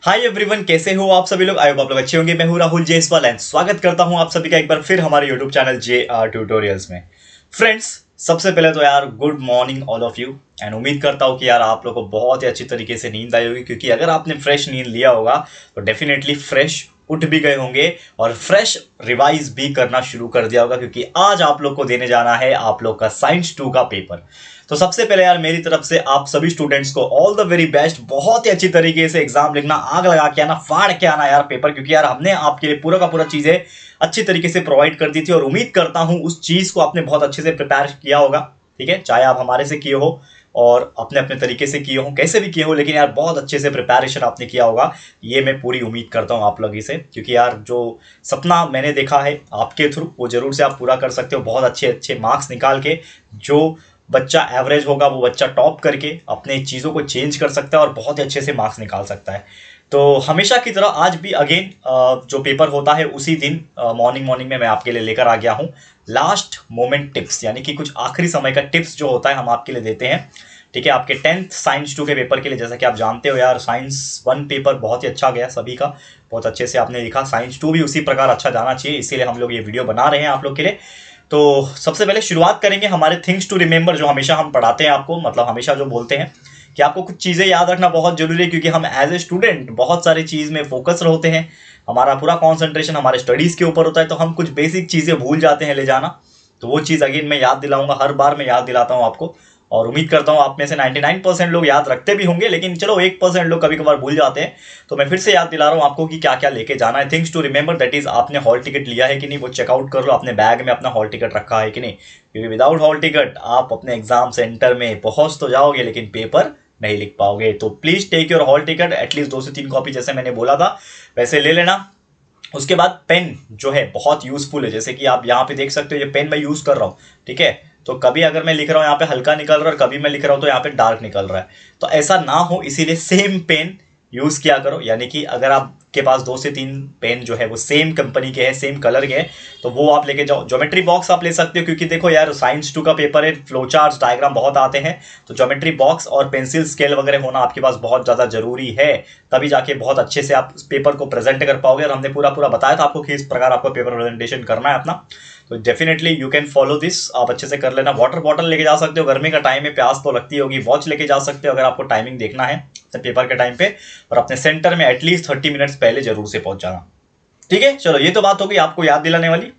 Hi everyone, कैसे हो आप सभी लोग। आई होप आप लोग अच्छे होंगे। मैं हूं राहुल जेसवाल एंड स्वागत करता हूं आप सभी का एक बार फिर हमारे यूट्यूब चैनल JR ट्यूटोरियल्स में। फ्रेंड्स, सबसे पहले तो यार good morning all of you and उम्मीद करता हूं कि यार आप लोग को बहुत ही अच्छी तरीके से नींद आई होगी, क्योंकि अगर आपने फ्रेश नींद लिया होगा तो डेफिनेटली फ्रेश उठ भी गए होंगे और फ्रेश रिवाइज भी करना शुरू कर दिया होगा, क्योंकि आज आप लोग को देने जाना है आप लोग का साइंस 2 का पेपर। तो सबसे पहले यार मेरी तरफ से आप सभी स्टूडेंट्स को ऑल द वेरी बेस्ट। बहुत ही अच्छी तरीके से एग्जाम लिखना, आग लगा के आना, फाड़ के आना यार पेपर, क्योंकि यार हमने आपके लिए पूरा का पूरा चीजें अच्छी तरीके से प्रोवाइड कर दी थी और उम्मीद करता हूं उस चीज को आपने बहुत अच्छे से प्रिपेयर किया होगा। ठीक है, चाहे आप हमारे से किए हो और अपने अपने तरीके से किए हो, कैसे भी किए हो, लेकिन यार बहुत अच्छे से प्रिपरेशन आपने किया होगा, ये मैं पूरी उम्मीद करता हूँ आप लोगों से। क्योंकि यार जो सपना मैंने देखा है आपके थ्रू वो जरूर से आप पूरा कर सकते हो। बहुत अच्छे अच्छे मार्क्स निकाल के जो बच्चा एवरेज होगा वो बच्चा टॉप करके अपने चीज़ों को चेंज कर सकता है और बहुत ही अच्छे से मार्क्स निकाल सकता है। तो हमेशा की तरह आज भी अगेन जो पेपर होता है उसी दिन मॉर्निंग में मैं आपके लिए लेकर आ गया हूँ लास्ट मोमेंट टिप्स, यानी कि कुछ आखिरी समय का टिप्स जो होता है हम आपके लिए देते हैं। ठीक है, आपके 10th साइंस 2 के पेपर के लिए। जैसा कि आप जानते हो यार, साइंस 1 पेपर बहुत ही अच्छा गया सभी का, बहुत अच्छे से आपने लिखा। साइंस 2 भी उसी प्रकार अच्छा जाना चाहिए, इसीलिए हम लोग ये वीडियो बना रहे हैं आप लोग के लिए। तो सबसे पहले शुरुआत करेंगे हमारे थिंग्स टू रिमेंबर, जो हमेशा हम पढ़ाते हैं आपको, मतलब हमेशा जो बोलते हैं कि आपको कुछ चीज़ें याद रखना बहुत जरूरी है, क्योंकि हम एज ए स्टूडेंट बहुत सारी चीज़ में फोकस होते हैं। हमारा पूरा कॉन्सेंट्रेशन हमारे स्टडीज़ के ऊपर होता है, तो हम कुछ बेसिक चीज़ें भूल जाते हैं ले जाना। तो वो चीज़ अगेन मैं याद दिलाऊंगा, हर बार मैं याद दिलाता हूँ आपको, और उम्मीद करता हूँ आप में से 99% लोग याद रखते भी होंगे, लेकिन चलो 1% लोग कभी कभार भूल जाते हैं। तो मैं फिर से याद दिला रहा हूँ आपको कि क्या क्या लेके जाना है। Things to remember, that is आपने हॉल टिकट लिया है कि नहीं वो चेकआउट कर लो, अपने बैग में अपना हॉल टिकट रखा है कि नहीं, क्योंकि विदाउट हॉल टिकट आप अपने एग्जाम सेंटर में पहुंच तो जाओगे लेकिन पेपर नहीं लिख पाओगे। तो please take your hall ticket, at least 2 से 3 कॉपी जैसे मैंने बोला था वैसे ले लेना। उसके बाद पेन जो है बहुत यूजफुल है, जैसे कि आप यहाँ पे देख सकते हो ये पेन मैं यूज कर रहा हूँ। ठीक है, तो कभी अगर मैं लिख रहा हूँ यहाँ पे हल्का निकल रहा है और कभी मैं लिख रहा हूँ तो यहाँ पे डार्क निकल रहा है, तो ऐसा ना हो इसीलिए सेम पेन यूज किया करो। यानी कि अगर आपके पास 2 से 3 पेन जो है वो सेम कंपनी के हैं, सेम कलर के हैं, तो वो आप लेके जाओ। ज्योमेट्री बॉक्स आप ले सकते हो, क्योंकि देखो यार साइंस 2 का पेपर है, फ्लो चार्ट डायग्राम बहुत आते हैं, तो ज्योमेट्री बॉक्स और पेंसिल स्केल वगैरह होना आपके पास बहुत ज़्यादा जरूरी है, तभी जाके बहुत अच्छे से आप पेपर को प्रेजेंट कर पाओगे। और हमने पूरा पूरा बताया था आपको कि इस प्रकार आपको पेपर प्रेजेंटेशन करना है अपना, तो definitely you can follow this, आप अच्छे से कर लेना। वाटर बॉटल लेके जा सकते हो, गर्मी का टाइम है, प्यास तो लगती होगी। वॉच लेके जा सकते हो अगर आपको टाइमिंग देखना है पेपर के टाइम पे, और अपने सेंटर में एटलीस्ट 30 मिनट्स पहले जरूर से पहुंच जाना। ठीक है, चलो ये तो बात होगी आपको याद दिलाने वाली।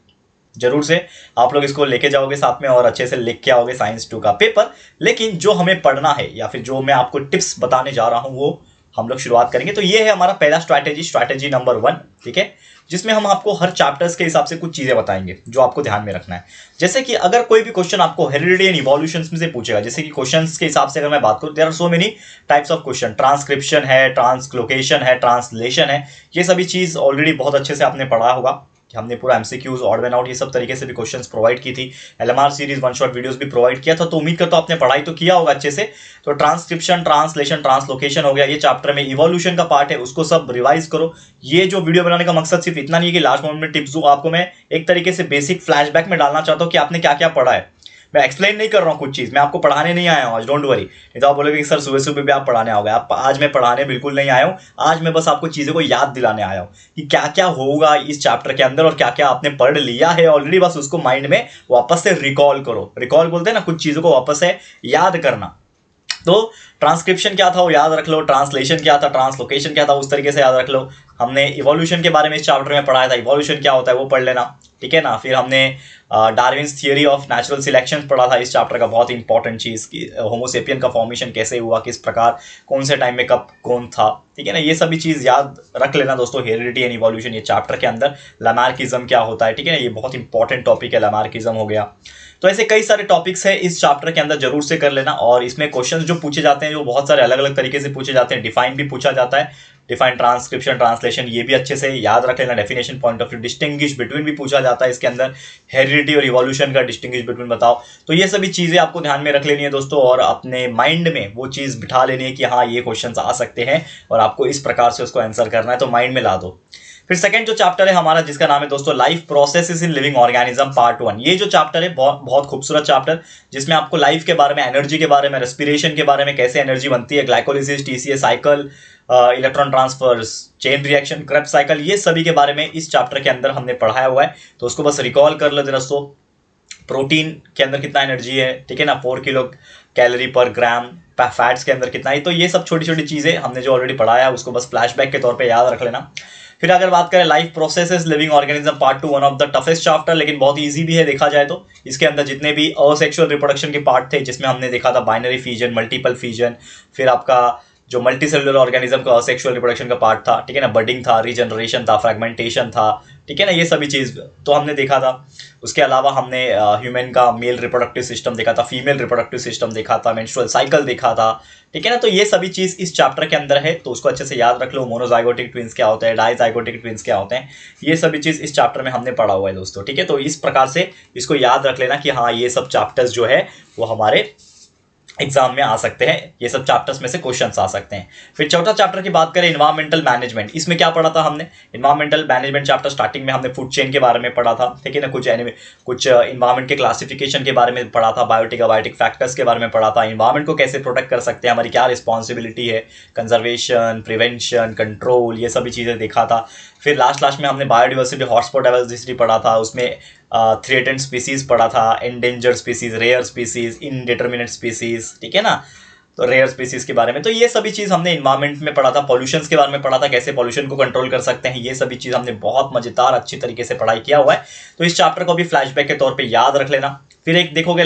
जरूर से आप लोग इसको लेके जाओगे साथ में और अच्छे से लिख के आओगे साइंस 2 का पेपर। लेकिन जो हमें पढ़ना है या फिर जो मैं आपको टिप्स बताने जा रहा हूं वो हम लोग शुरुआत करेंगे। तो ये है हमारा पहला स्ट्रैटेजी नंबर 1। ठीक है, जिसमें हम आपको हर चैप्टर्स के हिसाब से कुछ चीजें बताएंगे जो आपको ध्यान में रखना है। जैसे कि अगर कोई भी क्वेश्चन आपको हेरिडिटी एंड इवोल्यूशंस में से पूछेगा, जैसे कि क्वेश्चंस के हिसाब से अगर मैं बात करूं, there are so many types of question. Transcription है, ट्रांसलोकेशन है, ट्रांसलेशन है, ये सभी चीज ऑलरेडी बहुत अच्छे से आपने पढ़ा होगा कि हमने पूरा एमसीक्यूज, ऑड वन आउट, ये सब तरीके से भी क्वेश्चंस प्रोवाइड की थी। एलएमआर सीरीज 1 शॉट वीडियोस भी प्रोवाइड किया था, तो उम्मीद करता हूं आपने पढ़ाई तो किया होगा अच्छे से। तो ट्रांसक्रिप्शन, ट्रांसलेशन, ट्रांसलोकेशन हो गया ये चैप्टर में। इवोल्यूशन का पार्ट है, उसको सब रिवाइज करो। ये जो वीडियो बनाने का मकसद सिर्फ इतना नहीं है कि लास्ट मोमेंट में टिप्स दूं आपको, मैं एक तरीके से बेसिक फ्लैशबैक में डालना चाहता हूं कि आपने क्या क्या पढ़ा है। मैं एक्सप्लेन नहीं कर रहा हूँ कुछ चीज़, मैं आपको पढ़ाने नहीं आया हूँ आज, डोंट वरी। नहीं तो आप बोलोगे कि सर सुबह सुबह भी आप पढ़ाने आओगे। आप आज मैं पढ़ाने बिल्कुल नहीं आया हूँ, आज मैं बस आपको चीज़ों को याद दिलाने आया हूँ कि क्या क्या होगा इस चैप्टर के अंदर और क्या क्या आपने पढ़ लिया है ऑलरेडी, बस उसको माइंड में वापस से रिकॉल करो। रिकॉल बोलते हैं ना, कुछ चीज़ों को वापस से याद करना। तो ट्रांसक्रिप्शन क्या था वो याद रख लो, ट्रांसलेशन क्या था, ट्रांसलोकेशन क्या था, उस तरीके से याद रख लो। हमने इवोल्यूशन के बारे में इस चैप्टर में पढ़ाया था, इवोल्यूशन क्या होता है वो पढ़ लेना। ठीक है ना, फिर हमने Darwin's theory of natural selection पढ़ा था इस चैप्टर का, बहुत इंपॉर्टेंट चीज़ की होमोसेपियन का फॉर्मेशन कैसे हुआ, किस प्रकार, कौन से टाइम में कब कौन था। ठीक है ना, ये सभी चीज़ याद रख लेना दोस्तों। हेरिडिटी एंड इवोल्यूशन ये चैप्टर के अंदर। लैमार्किज्म क्या होता है, ठीक है ना, ये बहुत इंपॉर्टेंट टॉपिक है, लैमार्किज्म हो गया। तो ऐसे कई सारे टॉपिक्स है इस चैप्टर के अंदर, जरूर से कर लेना। और इसमें क्वेश्चंस जो पूछे जाते हैं, जो बहुत सारे अलग अलग तरीके से पूछे जाते हैं। डिफाइन भी पूछा जाता है, डिफाइन, ट्रांसक्रिप्शन, ट्रांसलेशन, ये भी अच्छे से याद रख लेना। Definition, point of view, distinguish between भी पूछा जाता है इसके अंदर। हेरिडिटी और इवोल्यूशन का डिस्टिंग्विश बिटवीन बताओ। तो ये सभी चीजें आपको ध्यान में रख लेनी है दोस्तों, और अपने माइंड में वो चीज बिठा लेनी है कि हाँ ये क्वेश्चन आ सकते हैं और आपको इस प्रकार से उसको आंसर करना है, तो माइंड में ला दो। फिर सेकंड जो चैप्टर है हमारा, जिसका नाम है दोस्तों life processes in living organism part 1। ये जो चैप्टर है बहुत खूबसूरत चैप्टर, जिसमें आपको लाइफ के बारे में, एनर्जी के बारे में, रेस्पिरेशन के बारे में, कैसे एनर्जी बनती है, glycolysis, TCA cycle, electron transfers, chain reaction, Krebs cycle, ये सभी के बारे में इस चैप्टर के अंदर हमने पढ़ाया हुआ है। तो उसको बस रिकॉल कर लो दोस्तों। प्रोटीन के अंदर कितना एनर्जी है, ठीक है ना, 4 किलो कैलोरी पर ग्राम, फैट्स के अंदर कितना है। तो ये सब छोटी छोटी चीज़ें हमने जो ऑलरेडी पढ़ाया है उसको बस फ्लैशबैक के तौर पे याद रख लेना। फिर अगर बात करें life processes living organism part 2, one of the toughest chapter, लेकिन बहुत इजी भी है देखा जाए तो। इसके अंदर जितने भी असेक्सुअल रिप्रोडक्शन के पार्ट थे, जिसमें हमने देखा था बाइनरी फ्यूजन, मल्टीपल फ्यूजन, फिर आपका जो मल्टी सेलुलर ऑर्गेनिज्म का असेक्सुअल रिप्रोडक्शन का पार्ट था, ठीक है ना, बडिंग था, रीजनरेशन था, फ्रेगमेंटेशन था, ठीक है ना, ये सभी चीज़ तो हमने देखा था। उसके अलावा हमने ह्यूमन का मेल रिप्रोडक्टिव सिस्टम देखा था, फीमेल रिप्रोडक्टिव सिस्टम देखा था, मेंस्ट्रुअल साइकिल देखा था, ठीक है ना। तो ये सभी चीज़ इस चैप्टर के अंदर है, तो उसको अच्छे से याद रख लो। मोनोजाइगोटिक ट्विंस क्या होते हैं, डाइजाइगोटिक ट्विंस क्या होते हैं, ये सभी चीज़ इस चैप्टर में हमने पढ़ा हुआ है दोस्तों, ठीक है। तो इस प्रकार से इसको याद रख लेना कि हाँ ये सब चैप्टर्स जो है वो हमारे एग्जाम में आ सकते हैं, ये सब चैप्टर्स में से क्वेश्चंस आ सकते हैं। फिर चौथा चैप्टर की बात करें, इन्वायरमेंटल मैनेजमेंट, इसमें क्या पढ़ा था हमने, इन्वायरमेंटल मैनेजमेंट चैप्टर स्टार्टिंग में हमने फूड चेन के बारे में पढ़ा था, ठीक है ना, कुछ इन्वायरमेंट के क्लासिफिकेशन के बारे में पढ़ा था, बायोटिक अबायोटिक फैक्टर्स के बारे में पढ़ा था, इन्वायरमेंट को कैसे प्रोटेक्ट कर सकते हैं, हमारी क्या रिस्पॉन्सिबिलिटी है, कंजर्वेशन, प्रिवेंशन, कंट्रोल, ये सभी चीज़ें देखा था। फिर लास्ट में हमने बायोडिवर्सिटी, हॉटस्पॉट डाइवर्सिटी पढ़ा था, उसमें थ्रेटेंड स्पीसीज पढ़ा था, endangered species, rare species, indeterminate species, ठीक है ना, तो रेयर स्पीसीज के बारे में। तो ये सभी चीज़ हमने इन्वायरमेंट में पढ़ा था। पॉल्यूशंस के बारे में पढ़ा था, कैसे पॉल्यूशन को कंट्रोल कर सकते हैं, ये सभी चीज़ हमने बहुत मजेदार अच्छी तरीके से पढ़ाई किया हुआ है। तो इस चैप्टर को भी फ्लैशबैक के तौर पे याद रख लेना। फिर एक देखोगे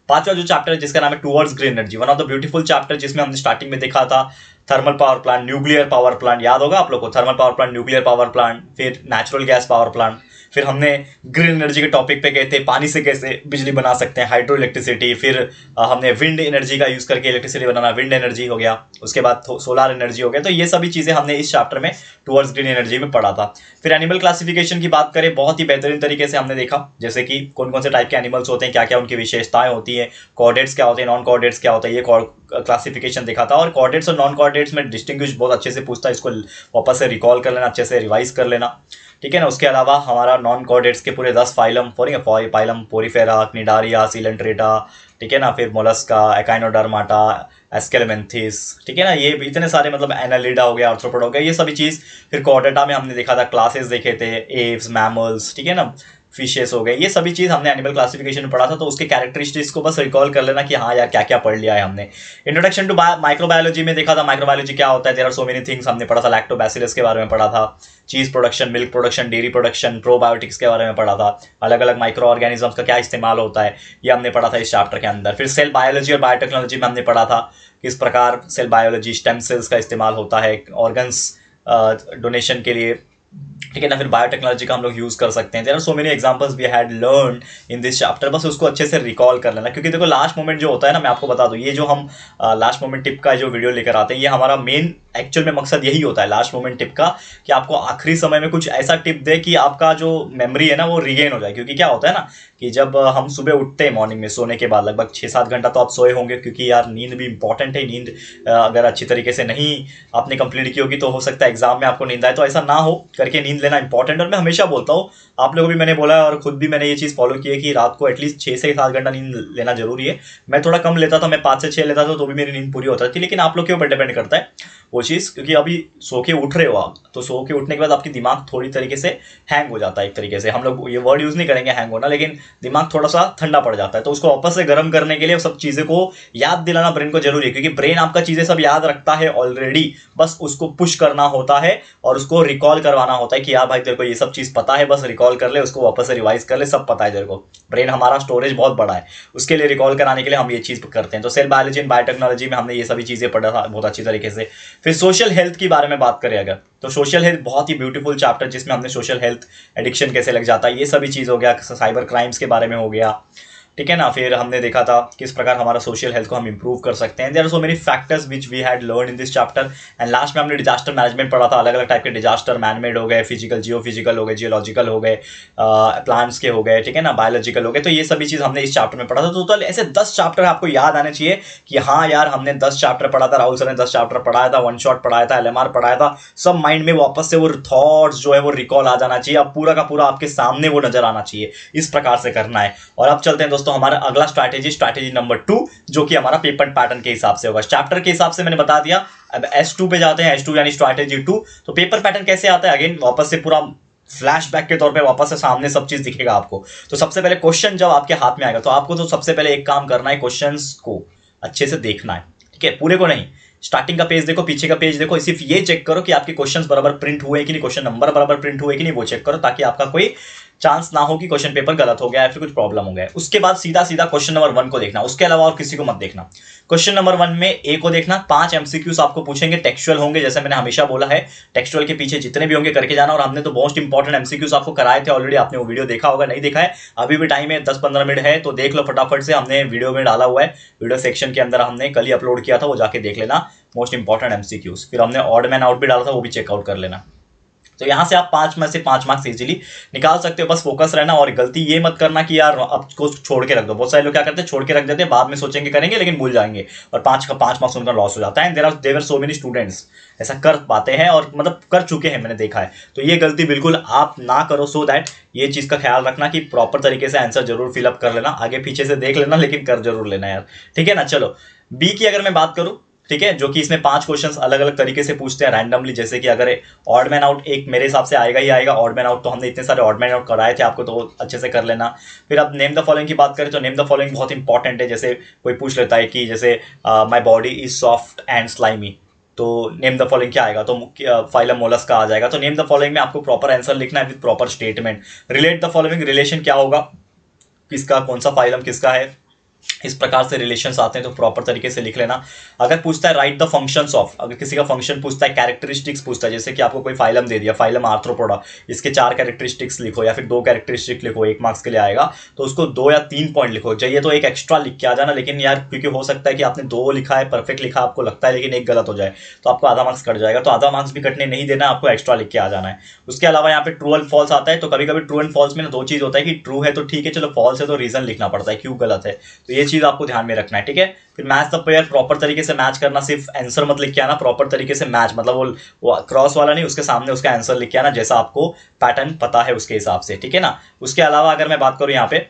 पांचवा जो चैप्टर है जिसका नाम है towards green energy, one of the beautiful chapter, जिसमें हमने स्टार्टिंग में देखा था thermal power plant, nuclear power plant, याद होगा आप लोग को, thermal power plant, nuclear power plant, फिर नेचुरल गैस पावर प्लांट। फिर हमने ग्रीन एनर्जी के टॉपिक पे गए थे, पानी से कैसे बिजली बना सकते हैं, हाइड्रो इलेक्ट्रिसिटी। फिर हमने विंड एनर्जी का यूज करके इलेक्ट्रिसिटी बनाना, विंड एनर्जी हो गया। उसके बाद सोलर एनर्जी हो गया। तो ये सभी चीजें हमने इस चैप्टर में टुवर्ड्स ग्रीन एनर्जी में पढ़ा था। फिर एनिमल क्लासिफिकेशन की बात करें, बहुत ही बेहतरीन तरीके से हमने देखा, जैसे कि कौन कौन से टाइप के एनिमल्स होते हैं, क्या क्या उनकी विशेषताएं होती है, कॉर्डेट्स क्या होते हैं, नॉन कॉर्डेट्स क्या होता है, ये क्लासिफिकेशन देखा था। और कॉर्डेट्स और नॉन कॉर्डेट्स में डिस्टिंग्विश बहुत अच्छे से पूछता है, इसको वापस से रिकॉल कर लेना, अच्छे से रिवाइज कर लेना, ठीक है ना। उसके अलावा हमारा नॉन कॉर्डेट्स के पूरे 10 फाइलम, फाइलम पोरीफेरा, क्निडारिया, सीलेंट्रेटा, ठीक है ना, फिर मोलस्का, एकाइनोडर्माटा, एस्केलेमेंथिस, ठीक है ना, ये इतने सारे, मतलब एनालिडा हो गया, आर्थ्रोपोड हो गया, ये सभी चीज़। फिर कॉर्डेटा में हमने देखा था, क्लासेस देखे थे, एव्स, मैमल्स, ठीक है ना, फिशेस हो गए, ये सभी चीज़ हमने एनिमल क्लासिफिकेशन में पढ़ा था। तो उसके कैरेक्टरिस्टिक्स को बस रिकॉल कर लेना कि हाँ यार क्या क्या पढ़ लिया है हमने। इंट्रोडक्शन टू माइक्रोबायोलॉजी में देखा था, माइक्रोबायोलॉजी क्या होता है, there are so many things, हमने पढ़ा था, लैक्टोबैसिलस के बारे में पढ़ा था, cheese production, milk production, dairy production, probiotics के बारे में पढ़ा था, अलग अलग माइक्रो ऑर्गेनिजम्स का क्या इस्तेमाल होता है, ये हमने पढ़ा था इस चैप्टर के अंदर। फिर सेल बायोलॉजी और बायोटेक्नोलॉजी में हमने पढ़ा था किस प्रकार सेल बायोलॉजी, स्टेम सेल्स का इस्तेमाल होता है ऑर्गन्स डोनेशन के लिए, ठीक है ना। फिर बायोटेक्नोलॉजी का हम लोग यूज कर सकते हैं। There are so many examples we had learn in this chapter, बस उसको अच्छे से रिकॉल कर लेना। क्योंकि देखो लास्ट मोमेंट जो होता है ना, मैं आपको बता दूं, ये जो हम लास्ट मोमेंट टिप का जो वीडियो लेकर आते हैं, ये हमारा मेन एक्चुअल में मकसद यही होता है लास्ट मोमेंट टिप का, कि आपको आखिरी समय में कुछ ऐसा टिप दे कि आपका जो मेमोरी है ना वो रिगेन हो जाए। क्योंकि क्या होता है ना कि जब हम सुबह उठते हैं मॉर्निंग में सोने के बाद, लगभग 6-7 घंटा तो आप सोए होंगे, क्योंकि यार नींद भी इंपॉर्टेंट है। नींद अगर अच्छी तरीके से नहीं आपने कंप्लीट की होगी तो हो सकता है एग्जाम में आपको नींद आए, तो ऐसा ना हो करके नींद लेना इंपॉर्टेंट। और मैं हमेशा बोलता हूँ, आप लोगों को भी मैंने बोला है और खुद भी मैंने ये चीज़ फॉलो की है कि रात को एटलीस्ट 6 से 7 घंटा नींद लेना जरूरी है। मैं थोड़ा कम लेता था, मैं 5 से 6 लेता था, तो भी मेरी नींद पूरी होती थी। लेकिन आप लोग के ऊपर डिपेंड करता है वो चीज़, क्योंकि अभी सो के उठ रहे हो आप, तो सो के उठने के बाद आपकी दिमाग थोड़ी तरीके से हैंग हो जाता है। एक तरीके से हम लोग ये वर्ड यूज़ नहीं करेंगे हैंग होना, लेकिन दिमाग थोड़ा सा ठंडा पड़ जाता है। तो उसको वापस से गर्म करने के लिए सब चीज़ें को याद दिलाना ब्रेन को जरूरी है, क्योंकि ब्रेन आपका चीज़ें सब याद रखता है ऑलरेडी, बस उसको पुश करना होता है और उसको रिकॉल करवाना होता है कि यार भाई तेरे को ये सब चीज़ पता है, बस रिकॉल कर ले, उसको वापस से रिवाइज कर ले, सब पता है तेरे को। ब्रेन हमारा स्टोरेज बहुत बड़ा है, उसके लिए रिकॉल कराने के लिए हम ये चीज़ करते हैं। तो सेल बायोलॉजी एंड बायोटेक्नोलॉजी में हमने ये सभी चीज़ें पढ़ा था बहुत अच्छी तरीके से। फिर सोशल हेल्थ के बारे में बात करें अगर, तो सोशल हेल्थ बहुत ही ब्यूटीफुल चैप्टर, जिसमें हमने सोशल हेल्थ, एडिक्शन कैसे लग जाता है, ये सभी चीज़ हो गया, साइबर क्राइम्स के बारे में हो गया, ठीक है ना। फिर हमने देखा था किस प्रकार हमारा सोशल हेल्थ को हम इंप्रूव कर सकते हैं। There are so many factors which we had learn in this chapter. And last में हमने डिजास्टर मैनेजमेंट पढ़ा था, अलग अलग टाइप के डिजास्टर, मैनमेड हो गए, फिजिकल, जियोफिजिकल हो गए, जियोलॉजिकल हो गए, प्लांट्स के हो गए, ठीक है ना, बायोलॉजिकल हो गए। तो ये सभी चीज़ हमने इस चैप्टर में पढ़ा था। टोटल ऐसे 10 चैप्टर आपको याद आने चाहिए कि हाँ यार हमने 10 चैप्टर पढ़ा था, राहुल सर ने 10 चैप्टर पढ़ाया था, वन शॉट पढ़ाया था, LMR पढ़ाया था, सब माइंड में वापस से वो थॉट्स जो है वो रिकॉल आ जाना चाहिए। अब पूरा का पूरा आपके सामने वो नजर आना चाहिए, इस प्रकार से करना है। और अब चलते हैं दोस्तों दोस्तों हमारा अगला स्ट्रैटेजी नंबर 2, जो कि हमारा पेपर पैटर्न के हिसाब से होगा। चैप्टर के हिसाब से मैंने बता दिया। अब S2 पे जाते हैं, S2 यानी स्ट्रैटेजी 2। तो पेपर पैटर्न कैसे आता है, अगेन वापस से पूरा फ्लैशबैक के तौर पे वापस से सामने सब चीज दिखेगा आपको। तो सबसे पहले क्वेश्चन जब आपके हाथ में आएगा तो आपको तो सबसे पहले एक काम करना है, क्वेश्चंस को अच्छे से देखना है, ठीक है, पूरे को नहीं। स्टार्टिंग का पेज देखो, पीछे का पेज देखो, सिर्फ ये चेक करो कि आपके क्वेश्चंस बराबर प्रिंट हुए कि नहीं, क्वेश्चन नंबर बराबर प्रिंट हुए कि नहीं, वो चेक करो, ताकि आपका कोई चांस ना हो कि क्वेश्चन पेपर गलत हो गया या फिर कुछ प्रॉब्लम हो गया। उसके बाद सीधा सीधा क्वेश्चन नंबर 1 को देखना, उसके अलावा और किसी को मत देखना। क्वेश्चन नंबर 1 में ए को देखना, 5 एमसीक्यूज आपको पूछेंगे, टेक्सचुअल होंगे, जैसे मैंने हमेशा बोला है, टेक्सचुअल के पीछे जितने भी होंगे करके जाना। और हमने तो मोस्ट इंपॉर्टेंट एमसीक्यूज आपको कराए थे ऑलरेडी, आपने वो वीडियो देखा होगा, नहीं देखा है अभी भी टाइम है, 10-15 मिनट है, तो देख लो फटाफट से, हमने वीडियो में डाला हुआ है, वीडियो सेक्शन के अंदर हमने कल ही अपलोड किया था, वो जाके देख लेना, मोस्ट इंपॉर्टेंट एमसीक्यूज। फिर हमने ऑड मैन आउट भी डाला था, वो भी चेकआउट कर लेना। तो यहां से आप 5 में से 5 मार्क्स इजीली निकाल सकते हो, बस फोकस रहना। और गलती ये मत करना कि यार अब को छोड़ के रख दो, बहुत सारे लोग क्या करते हैं, छोड़ के रख देते हैं, बाद में सोचेंगे करेंगे लेकिन भूल जाएंगे, और 5 का 5 मार्क्स उनका लॉस हो जाता है। देयर सो मेनी स्टूडेंट्स ऐसा कर पाते हैं, और मतलब कर चुके हैं, मैंने देखा है। तो ये गलती बिल्कुल आप ना करो, सो दैट ये चीज का ख्याल रखना कि प्रॉपर तरीके से आंसर जरूर फिलअप कर लेना, आगे पीछे से देख लेना, लेकिन कर जरूर लेना यार, ठीक है ना। चलो बी की अगर मैं बात करूं, ठीक है, जो कि इसमें 5 क्वेश्चंस अलग अलग तरीके से पूछते हैं रैंडमली, जैसे कि अगर ऑड मैन आउट एक मेरे हिसाब से आएगा ही आएगा, ऑड मैन आउट तो हमने इतने सारे ऑड मैन आउट कराए थे आपको, तो अच्छे से कर लेना। फिर अब नेम द फॉलोइंग की बात करें तो नेम द फॉलोइंग बहुत इंपॉर्टेंट है। जैसे कोई पूछ लेता है कि जैसे my body is soft and slimy, तो नेम द फॉलोइंग क्या आएगा, तो फाइलम मोलस्क का आ जाएगा। तो नेम द फॉलोइंग में आपको प्रॉपर आंसर लिखना है with proper statement. Relate the following, relation क्या होगा, किसका कौन सा फाइलम किसका है, इस प्रकार से रिलेशंस आते हैं, तो प्रॉपर तरीके से लिख लेना। अगर पूछता है राइट द फंक्शंस ऑफ, अगर किसी का फंक्शन पूछता है, कैरेक्टरिस्टिक्स पूछता है, जैसे कि आपको कोई फाइलम दे दिया, फाइलम आर्थ्रोपोडा, इसके 4 कैरेक्टरिस्टिक्स लिखो या फिर 2 कैरेक्टरिस्टिक लिखो, 1 मार्क्स के लिए आएगा, तो उसको 2 या 3 पॉइंट लिखो। चाहिए तो एक एक्स्ट्रा लिख के आ जाना, लेकिन यार क्योंकि हो सकता है कि आपने 2 लिखा है, परफेक्ट लिखा आपको लगता है, लेकिन एक गलत हो जाए तो आपको आधा मार्क्स कट जाएगा, तो आधा मार्क्स भी कटने नहीं देना, आपको एक्स्ट्रा लिख के आ जाना है। उसके अलावा यहाँ पे ट्रू एंड फॉल्स आता है, तो कभी कभी ट्रू एंड फॉल्स में ना 2 चीज होता है कि ट्रू है तो ठीक है चलो, फॉल्स है तो रीजन लिखना पड़ता है क्यों गलत है, तो ये चीज आपको ध्यान में रखना है, ठीक है। फिर मैच द पेयर, प्रॉपर तरीके से मैच करना, सिर्फ आंसर मत लिख के आना, प्रॉपर तरीके से मैच, मतलब वो क्रॉस वाला नहीं, उसके सामने उसका आंसर लिख के आना, जैसा आपको पैटर्न पता है उसके हिसाब से, ठीक है ना। उसके अलावा अगर मैं बात करूं यहाँ पे,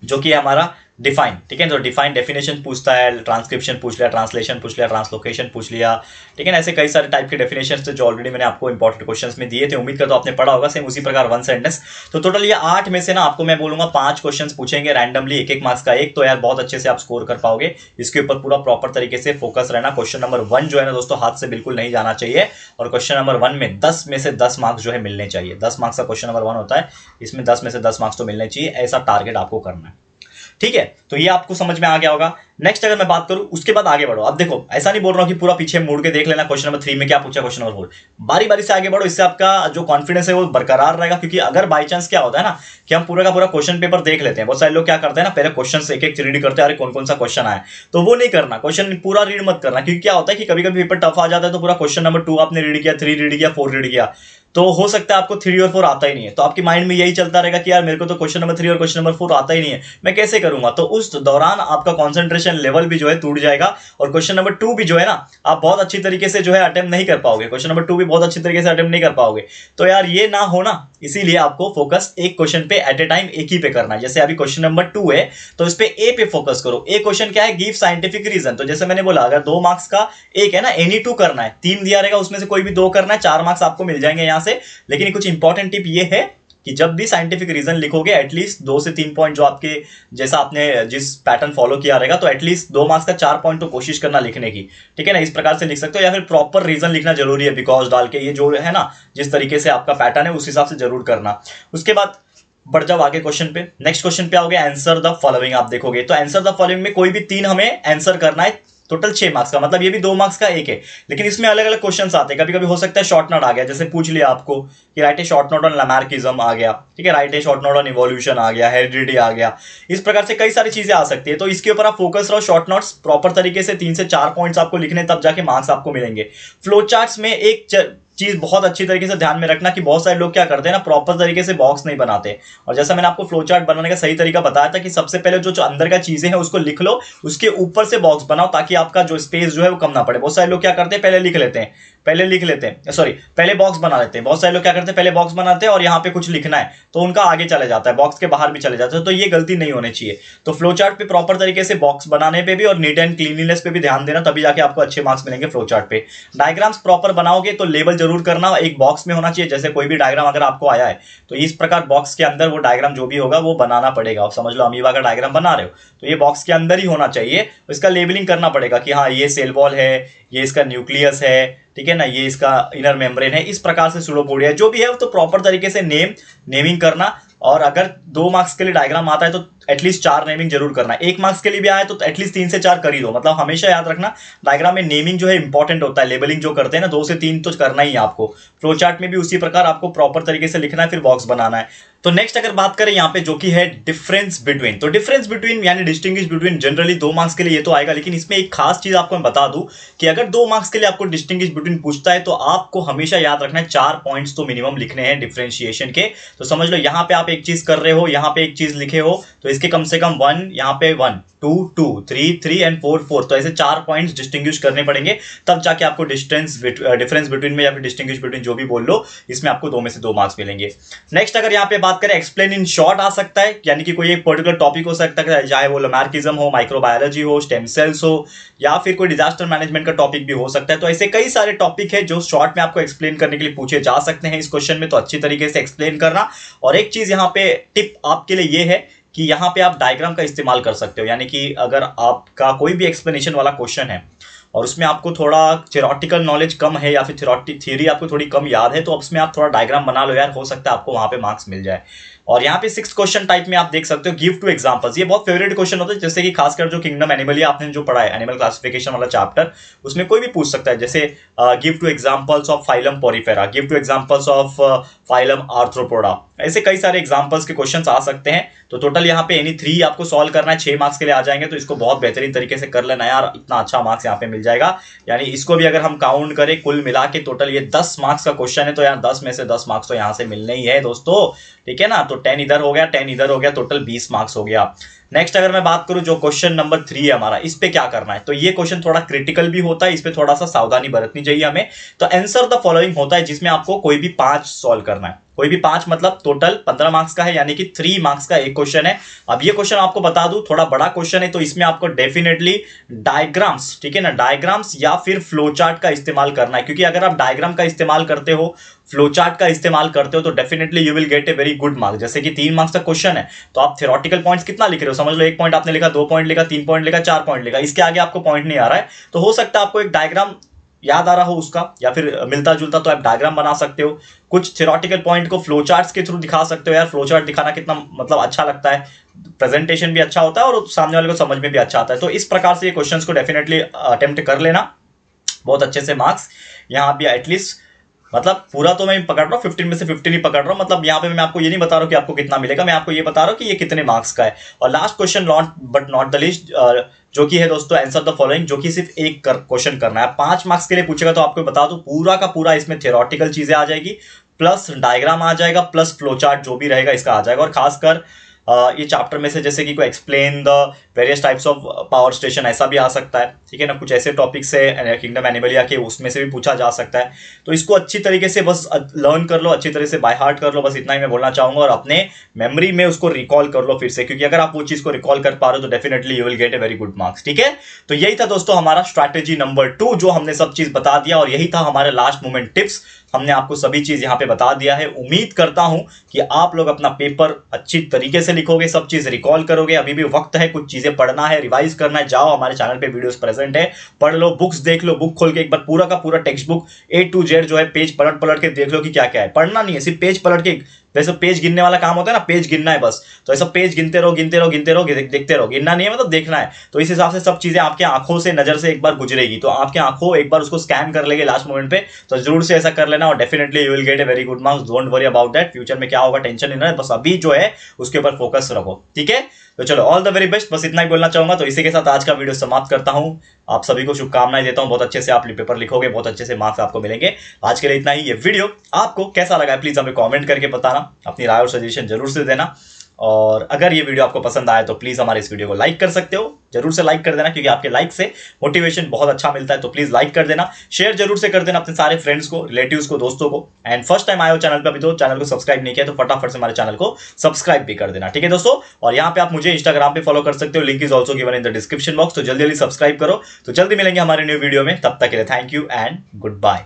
जो कि हमारा डिफाइन, ठीक है, तो डिफाइन डेफिनेशन पूछता है, ट्रांसक्रिप्शन पूछ लिया, ट्रांसलेशन पूछ लिया, ट्रांसलोकेशन पूछ लिया, ठीक है ना। ऐसे कई सारे टाइप के डेफिनेशन थे जो ऑलरेडी मैंने आपको इंपॉर्टेंट क्वेश्चंस में दिए थे, उम्मीद करता हूं आपने पढ़ा होगा। सेम उसी प्रकार वन सेंटेंस, तो टोटल ये 8 में से ना आपको मैं बोलूंगा 5 क्वेश्चंस पूछेंगे रैंडमली, 1-1 मार्क्स का एक, तो यार बहुत अच्छे से आप स्कोर कर पाओगे। इसके ऊपर पूरा प्रॉपर तरीके से फोकस रहना। क्वेश्चन नंबर 1 जो है ना दोस्तों, हाथ से बिल्कुल नहीं जाना चाहिए, और क्वेश्चन नंबर 1 में 10 में से 10 मार्क्स जो है मिलने चाहिए। 10 मार्क्स का क्वेश्चन नंबर 1 होता है, इसमें 10 में से 10 मार्क्स तो मिलने चाहिए, ऐसा टारगेट आपको करना है, ठीक है। तो ये आपको समझ में आ गया होगा। नेक्स्ट अगर मैं बात करूं, उसके बाद आगे बढ़ो। अब देखो, ऐसा नहीं बोल रहा हूं कि पूरा पीछे मुड़ के देख लेना, क्वेश्चन नंबर 3 में क्या पूछा, क्वेश्चन नंबर 4, बारी बारी से आगे बढ़ो, इससे आपका जो कॉन्फिडेंस है वो बरकरार रहेगा। क्योंकि अगर बाई चांस क्या होता है ना कि हम पूरा का पूरा क्वेश्चन पेपर देख लेते हैं, बहुत सारे लोग क्या करते हैं ना, पहले क्वेश्चन एक रीड करते हैं, अरे कौन कौन सा क्वेश्चन आया, तो वो नहीं करना, क्वेश्चन पूरा रीड मत करना। क्योंकि क्या होता है कि कभी कभी पेपर टफ आ जाता है, तो पूरा क्वेश्चन नंबर 2 आपने रीड किया, 3 रीड किया, 4 रीड किया, तो हो सकता है आपको 3 और 4 आता ही नहीं है, तो आपके माइंड में यही चलता रहेगा कि यार मेरे को तो क्वेश्चन नंबर 3 और क्वेश्चन नंबर 4 आता ही नहीं है, मैं कैसे करूंगा। तो उस दौरान आपका कंसंट्रेशन लेवल भी जो है टूट जाएगा, और क्वेश्चन नंबर 2 भी जो है ना आप बहुत अच्छी तरीके से जो है अटेम्प्ट नहीं कर पाओगे, क्वेश्चन नंबर 2 भी बहुत अच्छी तरीके से अटेम्प्ट नहीं कर पाओगे। तो यार ये ना हो ना, इसीलिए आपको फोकस एक क्वेश्चन पे एट ए टाइम एक ही पे करना है। जैसे अभी क्वेश्चन नंबर 2 है तो इस पे ए पे फोकस करो। ए क्वेश्चन क्या है, गिव साइंटिफिक रीजन, तो जैसे मैंने बोला अगर 2 मार्क्स का एक है ना, एनी 2 करना है, 3 दिया रहेगा उसमें से कोई भी 2 करना है, 4 मार्क्स आपको मिल जाएंगे यहां से। लेकिन कुछ इंपॉर्टेंट टिप ये है कि जब भी साइंटिफिक रीजन लिखोगे एटलीस्ट 2 से 3 पॉइंट, जो आपके जैसा आपने जिस पैटर्न फॉलो किया रहेगा, तो एटलीस्ट 2 मार्क्स का 4 पॉइंट तो कोशिश करना लिखने की, ठीक है ना। इस प्रकार से लिख सकते हो, या फिर प्रॉपर रीजन लिखना जरूरी है, बिकॉज डाल के, ये जो है ना जिस तरीके से आपका पैटर्न है उस हिसाब से जरूर करना। उसके बाद बढ़ जाओ आगे क्वेश्चन पे। नेक्स्ट क्वेश्चन पे आओगे, आंसर द फॉलोइंग आप देखोगे, तो आंसर द फॉलोइंग में कोई भी 3 हमें आंसर करना है, टोटल 6 मार्क्स का, मतलब ये भी 2 मार्क्स का एक है, लेकिन इसमें अलग अलग क्वेश्चंस आते हैं। कभी कभी हो सकता है शॉर्ट नोट आ गया, जैसे पूछ लिया आपको कि write a short note on Lamarckism आ गया, ठीक है, write a short note on evolution आ गया, हेरिडिटी आ गया, इस प्रकार से कई सारी चीजें आ सकती है। तो इसके ऊपर आप फोकस रहो, शॉर्ट नोट्स प्रॉपर तरीके से 3 से 4 पॉइंट्स आपको लिखने, तब जाके मार्क्स आपको मिलेंगे। फ्लो चार्ट्स में एक चीज बहुत अच्छी तरीके से ध्यान में रखना कि बहुत सारे लोग क्या करते हैं ना, प्रॉपर तरीके से बॉक्स नहीं बनाते। और जैसा मैंने आपको फ्लो चार्ट बनाने का सही तरीका बताया था कि सबसे पहले जो अंदर का चीजें हैं उसको लिख लो, उसके ऊपर से बॉक्स बनाओ ताकि आपका जो स्पेस जो है वो कम ना पड़े। बहुत सारे लोग क्या करते हैं, पहले बॉक्स बना लेते हैं। बहुत सारे लोग क्या करते हैं, पहले बॉक्स बनाते हैं और यहाँ पे कुछ लिखना है तो उनका आगे चले जाता है, बॉक्स के बाहर भी चले जाते हैं। तो ये गलती नहीं होनी चाहिए। तो फ्लो चार्ट पे प्रॉपर तरीके से बॉक्स बनाने पे भी और नीट एंड क्लीनलीनेस पे भी ध्यान देना, तभी जाके आपको अच्छे मार्क्स मिलेंगे फ्लो चार्ट पे। डायग्राम्स प्रॉपर बनाओगे तो लेबल जरूर करना, एक बॉक्स में होना चाहिए। जैसे कोई भी डायग्राम अगर आपको आया है तो इस प्रकार बॉक्स के अंदर वो डायग्राम जो भी होगा वो बनाना पड़ेगा। आप समझ लो अमीबा का डायग्राम बना रहे हो तो ये बॉक्स के अंदर ही होना चाहिए। इसका लेबलिंग करना पड़ेगा कि हाँ ये सेल वॉल है, ये इसका न्यूक्लियस है, ठीक है ना, ये इसका इनर मेम्ब्रेन है। इस प्रकार से सूडोपोडिया जो भी है तो प्रॉपर तरीके से नेमिंग करना। और अगर 2 मार्क्स के लिए डायग्राम आता है तो एटलीस्ट 4 नेमिंग जरूर करना। 1 मार्क्स के लिए भी आया तो एटलीस्ट 3 से 4 कर ही दो। मतलब हमेशा याद रखना डायग्राम में नेमिंग जो है इंपॉर्टेंट होता है। लेबलिंग जो करते हैं ना 2 से 3 तो करना ही है आपको। फ्लो चार्ट में भी उसी प्रकार आपको प्रॉपर तरीके से लिखना है, फिर बॉक्स बनाना है। तो नेक्स्ट अगर बात करें यहाँ पे जो कि है डिफरेंस बिटवीन, तो डिफरेंस बिटवीन यानी डिस्टिंग्विश बिटवीन जनरली 2 मार्क्स के लिए ये तो आएगा, लेकिन इसमें एक खास चीज आपको मैं बता दूं कि अगर 2 मार्क्स के लिए आपको डिस्टिंग्विश बिटवीन पूछता है तो आपको हमेशा याद रखना है 4 पॉइंट्स तो मिनिमम लिखने हैं डिफरेंशिएशन के। तो समझ लो यहाँ पे आप एक चीज कर रहे हो, यहाँ पे एक चीज लिखे हो तो इसके कम से कम 1, यहाँ पे 1, 2, 2, 3, 3 एंड 4, 4, तो ऐसे 4 पॉइंट्स डिस्टिंग्विश करने पड़ेंगे, तब जाके आपको डिफरेंस बिटवीन में या फिर डिस्टिंग्विश बिटवीन जो भी बोल लो, इसमें आपको 2 में से 2 मार्क्स मिलेंगे। नेक्स्ट अगर यहाँ पे बात करें एक्सप्लेन इन शॉर्ट आ सकता है, यानी कि कोई एक पर्टिकुलर टॉपिक हो सकता है, चाहे वो लैमार्किज्म हो, माइक्रोबायोलॉजी हो, स्टेम सेल्स हो, या फिर कोई डिजास्टर मैनेजमेंट का टॉपिक भी हो सकता है। तो ऐसे कई सारे टॉपिक है जो शॉर्ट में आपको एक्सप्लेन करने के लिए पूछे जा सकते हैं इस क्वेश्चन में, तो अच्छी तरीके से एक्सप्लेन करना। और एक चीज यहाँ पे टिप आपके लिए ये है कि यहाँ पे आप डायग्राम का इस्तेमाल कर सकते हो, यानी कि अगर आपका कोई भी एक्सप्लेनेशन वाला क्वेश्चन है और उसमें आपको थोड़ा थ्योरेटिकल नॉलेज कम है या फिर थ्योरी आपको थोड़ी कम याद है, तो उसमें आप थोड़ा डायग्राम बना लो यार, हो सकता है आपको वहां पे मार्क्स मिल जाए। और यहाँ पे 6th क्वेश्चन टाइप में आप देख सकते हो गिव 2 एग्जांपल्स। ये बहुत फेवरेट क्वेश्चन होता है, जैसे कि खासकर जो किंगडम एनिमलिया आपने जो पढ़ा है एनिमल क्लासिफिकेशन वाला चैप्टर, उसमें कोई भी पूछ सकता है। जैसे give 2 examples of phylum Porifera, give 2 examples of phylum arthropoda, ऐसे कई सारे एग्जांपल्स के क्वेश्चंस आ सकते हैं। तो टोटल यहाँ पे एनी 3 आपको सॉल्व करना है, 6 मार्क्स के लिए आ जाएंगे। तो इसको बहुत बेहतरीन तरीके से कर लेना यार, इतना अच्छा मार्क्स यहाँ पे मिल जाएगा। यानी इसको भी अगर हम काउंट करें कुल मिला के टोटल ये 10 मार्क्स का क्वेश्चन है, तो यार 10 में से 10 मार्क्स तो यहाँ से मिलने ही है दोस्तों, ठीक है ना। तो 10 इधर हो गया, 10 इधर हो गया, टोटल 20 मार्क्स हो गया। नेक्स्ट अगर मैं बात करूं जो क्वेश्चन नंबर 3 है हमारा, इस पे क्या करना है, तो ये क्वेश्चन थोड़ा क्रिटिकल भी होता है, इस पे थोड़ा सा सावधानी बरतनी चाहिए हमें। तो आंसर द फॉलोइंग होता है जिसमें आपको कोई भी 5 सॉल्व करना है, कोई भी 5 मतलब टोटल 15 मार्क्स का है, यानी कि 3 मार्क्स का एक क्वेश्चन है। अब ये क्वेश्चन आपको बता दूं थोड़ा बड़ा क्वेश्चन है, तो इसमें आपको डेफिनेटली डायग्राम्स, ठीक है ना, डायग्राम्स या फिर फ्लो चार्ट का इस्तेमाल करना है। क्योंकि अगर आप डायग्राम का इस्तेमाल करते हो, फ्लो चार्ट का इस्तेमाल करते हो, तो definitely you will get a very good marks. जैसे कि 3 मार्क्स का क्वेश्चन है तो आप थ्योरेटिकल पॉइंट्स कितना लिख रहे हो, समझ लो 1 पॉइंट आपने लिखा, 2 पॉइंट लिखा, 3 पॉइंट लिखा, 4 पॉइंट लिखा, इसके आगे आपको पॉइंट नहीं आ रहा है, तो हो सकता है आपको एक डायग्राम याद आ रहा हो उसका, या फिर मिलता जुलता, तो आप डायग्राम बना सकते हो। कुछ थ्योरेटिकल पॉइंट को फ्लो चार्ट्स के थ्रू दिखा सकते हो यार, फ्लो चार्ट दिखाना कितना मतलब अच्छा लगता है, प्रेजेंटेशन भी अच्छा होता है और सामने वाले को समझ में भी अच्छा आता है। तो इस प्रकार से ये क्वेश्चंस को डेफिनेटली अटेम्प्ट कर लेना, बहुत अच्छे से मार्क्स यहाँ भी एटलीस्ट, मतलब पूरा तो मैं पकड़ रहा हूँ 15 में से 15 ही पकड़ रहा हूँ। मतलब यहाँ पे मैं आपको ये नहीं बता रहा हूँ कि आपको कितना मिलेगा, मैं आपको ये बता रहा हूँ कि ये कितने मार्क्स का है। और last question but not the least जो कि है दोस्तों आंसर द फॉलोइंग, जो कि सिर्फ एक क्वेश्चन करना है। 5 मार्क्स के लिए पूछेगा तो आपको बता दूं पूरा का पूरा इसमें थ्योरेटिकल चीजें आ जाएगी, प्लस डायग्राम आ जाएगा, प्लस फ्लो चार्ट जो भी रहेगा इसका आ जाएगा। और खासकर ये चैप्टर में से जैसे कि कोई explain the various types of power station, ऐसा भी आ सकता है, ठीक है ना। कुछ ऐसे टॉपिक्स है किंगडम एनिमलिया के, उसमें से भी पूछा जा सकता है। तो इसको अच्छी तरीके से बस लर्न कर लो, अच्छी तरह से बाय हार्ट कर लो, बस इतना ही मैं बोलना चाहूंगा। और अपने मेमोरी में उसको रिकॉल कर लो फिर से, क्योंकि अगर आप वो चीज को रिकॉल कर पा रहे हो तो definitely you will get a very good marks, ठीक है। तो यही था दोस्तों हमारा स्ट्रैटेजी नंबर 2, जो हमने सब चीज बता दिया, और यही था हमारे लास्ट मोमेंट टिप्स। हमने आपको सभी चीज यहाँ पे बता दिया है। उम्मीद करता हूं कि आप लोग अपना पेपर अच्छी तरीके से लिखोगे, सब चीज रिकॉल करोगे। अभी भी वक्त है, कुछ चीजें पढ़ना है, रिवाइज करना है, जाओ हमारे चैनल पे वीडियोस प्रेजेंट है, पढ़ लो, बुक्स देख लो, बुक खोल के एक बार पूरा का पूरा text book A to Z जो है पेज पलट पलट के देख लो कि क्या क्या है। पढ़ना नहीं है, सिर्फ पेज पलट के, वैसे पेज गिनने वाला काम होता है ना, पेज गिनना है बस, तो ऐसा पेज गिनते रहो गिनते रहो गिनते रहो, देखते रहो, गिनना नहीं है मतलब देखना है। तो इस हिसाब से सब चीजें आपके आंखों से नजर से एक बार गुजरेगी, तो आपके आंखों एक बार उसको स्कैन कर लेंगे लास्ट मोमेंट पे, तो जरूर से ऐसा कर लेना और definitely you will get a very good marks. Don't worry about that, future में क्या होगा टेंशन नहीं है, बस अभी जो है उसके ऊपर फोकस रखो, ठीक है। तो चलो ऑल द वेरी बेस्ट, बस इतना ही बोलना चाहूंगा। तो इसी के साथ आज का वीडियो समाप्त करता हूं। आप सभी को शुभकामनाएं देता हूं, बहुत अच्छे से आप पेपर लिखोगे, बहुत अच्छे से मार्क्स आपको मिलेंगे। आज के लिए इतना ही। ये वीडियो आपको कैसा लगा है प्लीज हमें कमेंट करके बताना, अपनी राय और सजेशन जरूर से देना। और अगर ये वीडियो आपको पसंद आया तो प्लीज हमारे इस वीडियो को लाइक कर सकते हो, जरूर से लाइक कर देना, क्योंकि आपके लाइक से मोटिवेशन बहुत अच्छा मिलता है। तो प्लीज लाइक कर देना, शेयर जरूर से कर देना अपने सारे फ्रेंड्स को, रिलेटिव्स को, दोस्तों को। एंड फर्स्ट टाइम आए हो चैनल पे, अभी तो चैनल को सब्सक्राइब नहीं किया तो फटाफट से हमारे चैनल को सब्सक्राइब भी कर देना, ठीक है दोस्तों। और यहाँ पे आप मुझे इंस्टाग्राम पे फॉलो कर सकते हो, link is also given in the description box. तो जल्दी जल्दी सब्सक्राइब करो। तो जल्दी मिलेंगे हमारे न्यू वीडियो में, तब तक के लिए thank you and good bye.